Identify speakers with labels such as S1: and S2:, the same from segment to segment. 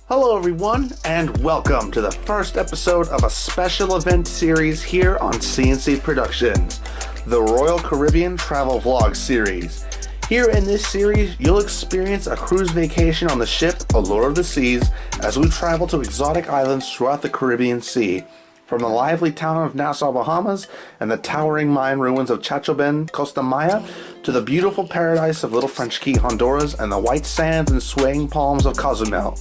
S1: Hello everyone, and welcome to the first episode of a special event series here on CNC Productions, the Royal Caribbean Travel Vlog series. Here in this series, you'll experience a cruise vacation on the ship Allure of the Seas as we travel to exotic islands throughout the Caribbean Sea. From the lively town of Nassau, Bahamas, and the towering Mayan ruins of Chachoben, Costa Maya, to the beautiful paradise of Little French Key, Honduras, and the white sands and swaying palms of Cozumel.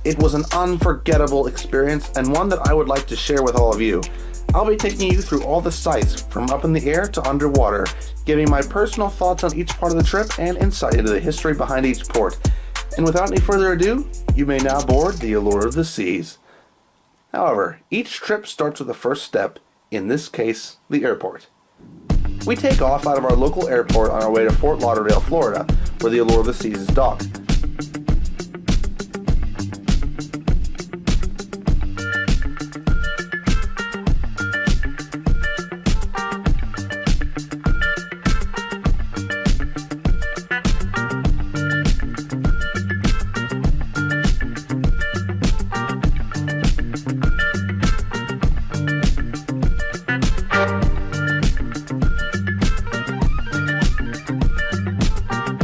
S1: It was an unforgettable experience, and one that I would like to share with all of you. I'll be taking you through all the sights, from up in the air to underwater, giving my personal thoughts on each part of the trip and insight into the history behind each port. And without any further ado, you may now board the Allure of the Seas. However, each trip starts with the first step, in this case, the airport. We take off out of our local airport on our way to Fort Lauderdale, Florida, where the Allure of the Seas is docked.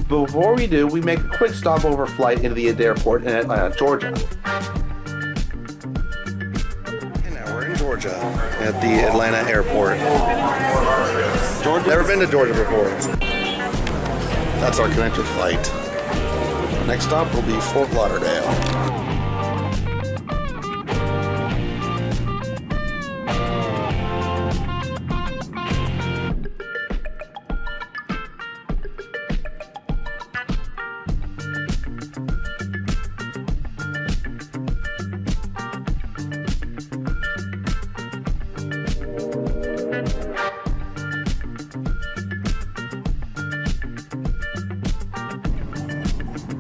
S1: Before we do, we make a quick stopover flight into the airport in Atlanta, Georgia. And now we're in Georgia at the Atlanta airport. Georgia? Never been to Georgia before. That's our connector flight. Next stop will be Fort Lauderdale.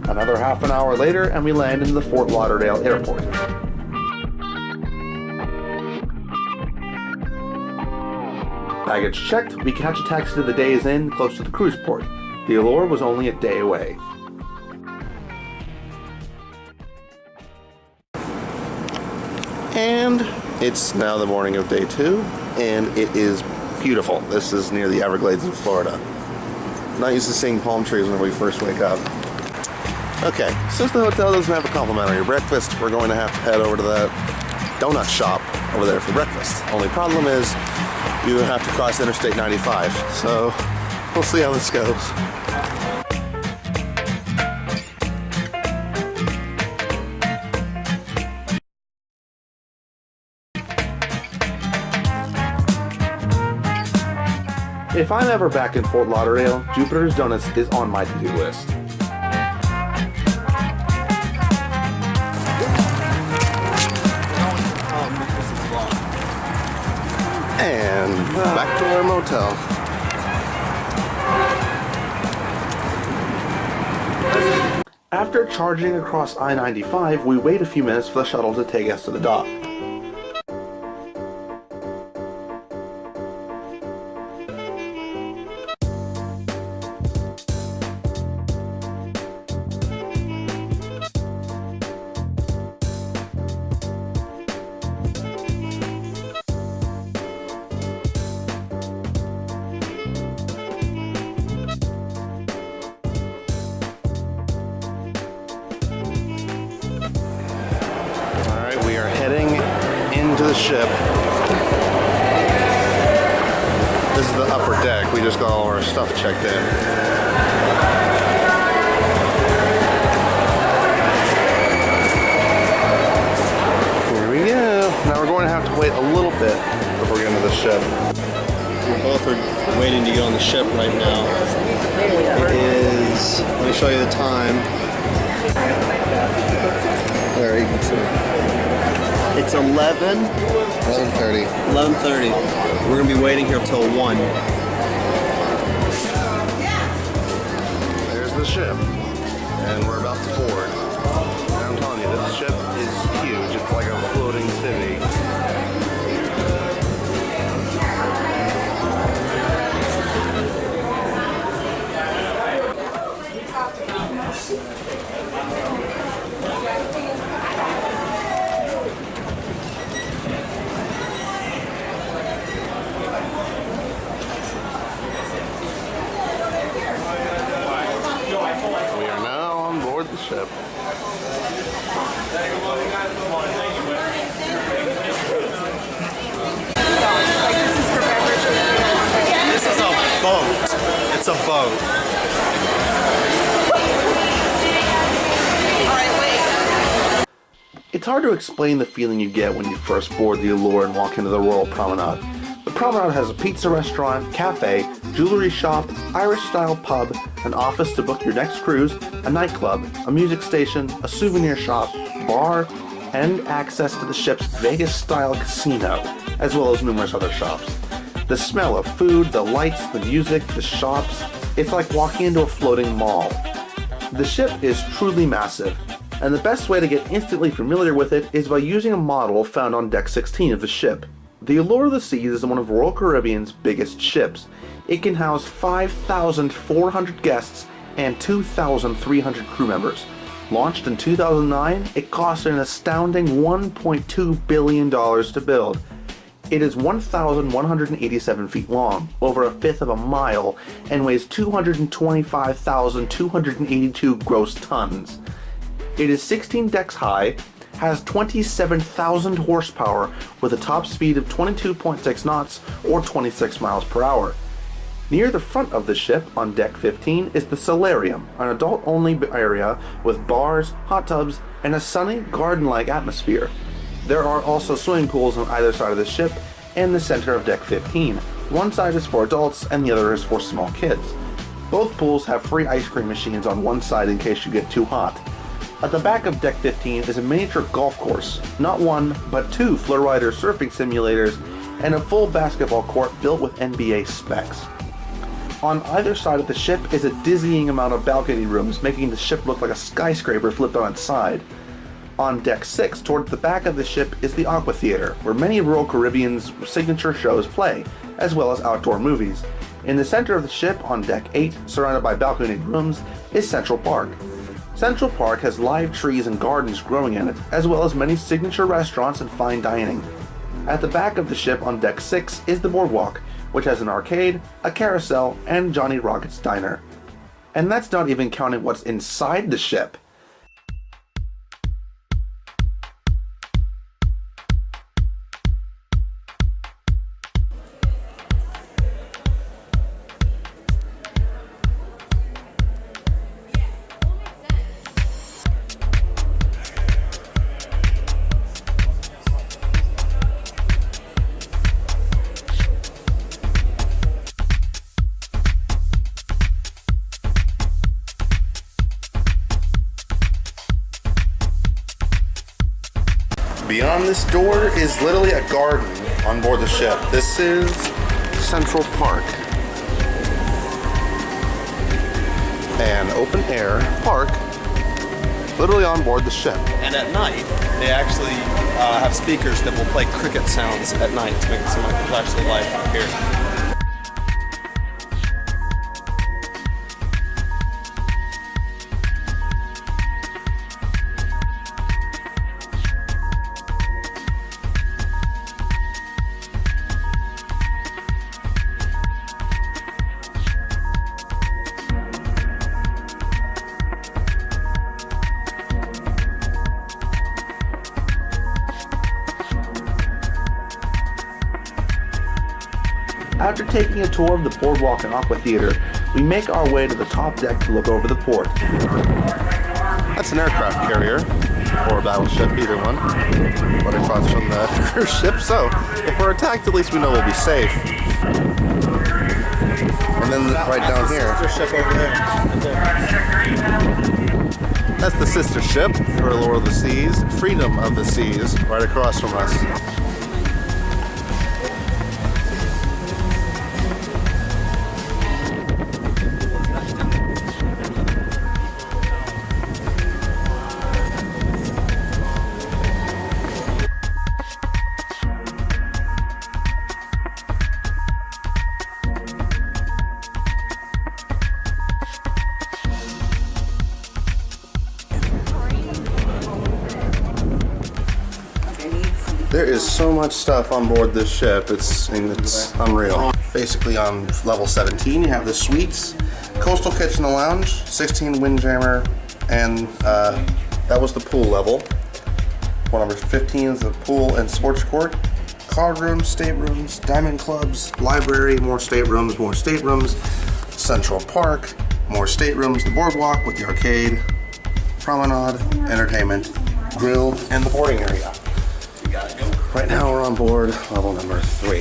S1: Another half an hour later, and we land in the Fort Lauderdale airport. Baggage checked, we catch a taxi to the Days Inn close to the cruise port. The Allure was only a day away. And it's now the morning of day 2, and it is beautiful. This is near the Everglades in Florida. Not used to seeing palm trees when we first wake up. Okay, since the hotel doesn't have a complimentary breakfast, we're going to have to head over to the donut shop over there for breakfast. Only problem is, you have to cross Interstate 95, so we'll see how this goes. If I'm ever back in Fort Lauderdale, Jupiter's Donuts is on my to-do list. And back to our motel. After charging across I-95, we wait a few minutes for the shuttle to take us to the dock. We are heading into the ship. This is the upper deck. We just got all our stuff checked in. Here we go. Now we're going to have to wait a little bit before we get into the ship.
S2: We both are waiting to get on the ship right now. It is, let me show you the time. There you can see. It's 11:30. 11:30. We're going to be waiting here till 1.
S1: There's the ship. And we're about to board. And I'm telling you, this ship is huge. It's like a floating city.
S2: a boat.
S1: It's hard to explain the feeling you get when you first board the Allure and walk into the Royal Promenade. The Promenade has a pizza restaurant, cafe, jewelry shop, Irish-style pub, an office to book your next cruise, a nightclub, a music station, a souvenir shop, bar, and access to the ship's Vegas-style casino, as well as numerous other shops. The smell of food, the lights, the music, the shops, it's like walking into a floating mall. The ship is truly massive, and the best way to get instantly familiar with it is by using a model found on Deck 16 of the ship. The Allure of the Seas is one of Royal Caribbean's biggest ships. It can house 5,400 guests and 2,300 crew members. Launched in 2009, it cost an astounding $1.2 billion to build. It is 1,187 feet long, over a fifth of a mile, and weighs 225,282 gross tons. It is 16 decks high, has 27,000 horsepower with a top speed of 22.6 knots or 26 miles per hour. Near the front of the ship, on Deck 15, is the solarium, an adult-only area with bars, hot tubs, and a sunny, garden-like atmosphere. There are also swimming pools on either side of the ship and the center of Deck 15. One side is for adults and the other is for small kids. Both pools have free ice cream machines on one side in case you get too hot. At the back of Deck 15 is a miniature golf course, not one, but two Flowrider surfing simulators, and a full basketball court built with NBA specs. On either side of the ship is a dizzying amount of balcony rooms, making the ship look like a skyscraper flipped on its side. On Deck 6, towards the back of the ship, is the Aqua Theater, where many of Royal Caribbean's signature shows play, as well as outdoor movies. In the center of the ship, on Deck 8, surrounded by balconied rooms, is Central Park. Central Park has live trees and gardens growing in it, as well as many signature restaurants and fine dining. At the back of the ship on Deck 6 is the Boardwalk, which has an arcade, a carousel, and Johnny Rocket's Diner. And that's not even counting what's inside the ship. Beyond this door is literally a garden on board the ship. This is Central Park. An open air park literally on board the ship.
S2: And at night, they actually have speakers that will play cricket sounds at night to make it seem like there's actually life out here.
S1: After taking a tour of the Boardwalk and Aqua Theater, we make our way to the top deck to look over the port. That's an aircraft carrier, or a battleship, either one, right across from the cruise ship, so if we're attacked, at least we know we'll be safe. And then right down here,
S2: Sister ship over there.
S1: that's the sister ship for Allure of the Seas, Freedom of the Seas, right across from us. There is so much stuff on board this ship, it's unreal. Basically on level 17 you have the suites, coastal kitchen and lounge, 16 windjammer, and that was the pool level. One number 15 is the pool and sports court. Card rooms, staterooms, diamond clubs, library, more staterooms, Central Park, more staterooms, the boardwalk with the arcade, promenade, entertainment, grill, and the boarding area. Right now we're on board level number 3.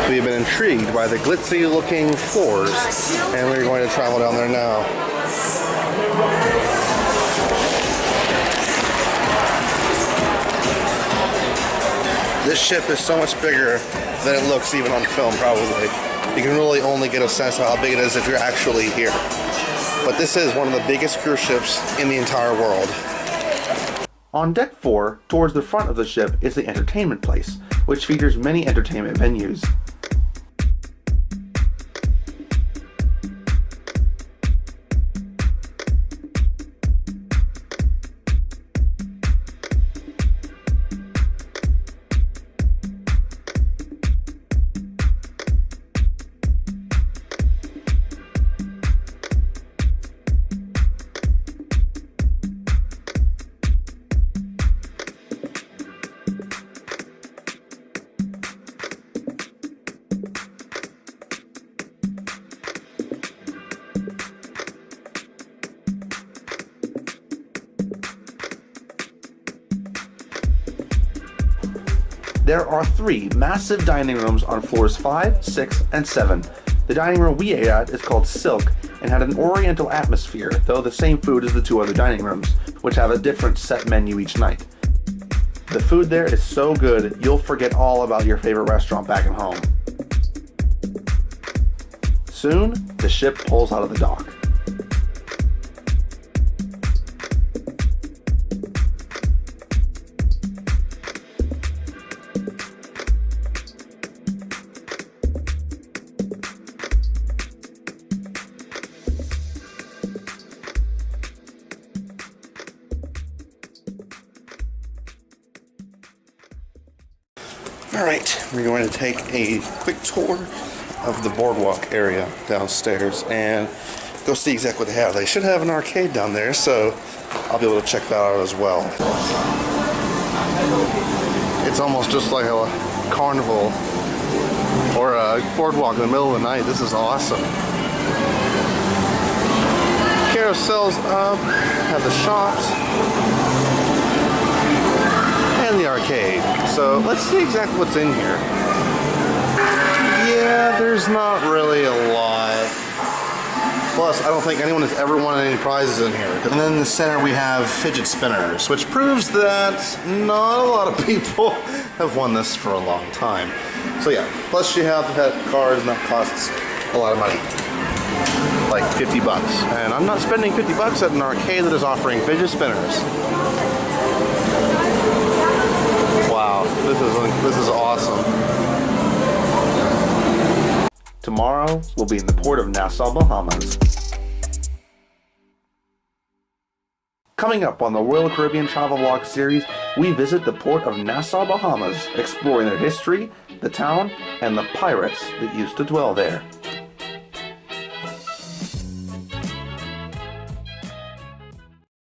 S1: We've been intrigued by the glitzy looking floors, and we're going to travel down there now. This ship is so much bigger than it looks even on film, probably. You can really only get a sense of how big it is if you're actually here. But this is one of the biggest cruise ships in the entire world. On deck 4, towards the front of the ship, is the entertainment place, which features many entertainment venues. There are 3 massive dining rooms on floors 5, 6, and 7. The dining room we ate at is called Silk and had an oriental atmosphere, though the same food as the 2 other dining rooms, which have a different set menu each night. The food there is so good, you'll forget all about your favorite restaurant back at home. Soon, the ship pulls out of the dock. Alright, we're going to take a quick tour of the boardwalk area downstairs and go see exactly what they have. They should have an arcade down there, so I'll be able to check that out as well. It's almost just like a carnival or a boardwalk in the middle of the night. This is awesome. Carousels up, have the shops, and the arcade. So let's see exactly what's in here. Yeah, there's not really a lot. Plus, I don't think anyone has ever won any prizes in here. And then in the center we have fidget spinners, which proves that not a lot of people have won this for a long time. So yeah, plus you have the cards, and that costs a lot of money. Like 50 bucks. And I'm not spending 50 bucks at an arcade that is offering fidget spinners. Wow, this is awesome. Tomorrow, we'll be in the port of Nassau, Bahamas. Coming up on the Royal Caribbean Travel Vlog series, we visit the port of Nassau, Bahamas, exploring their history, the town, and the pirates that used to dwell there.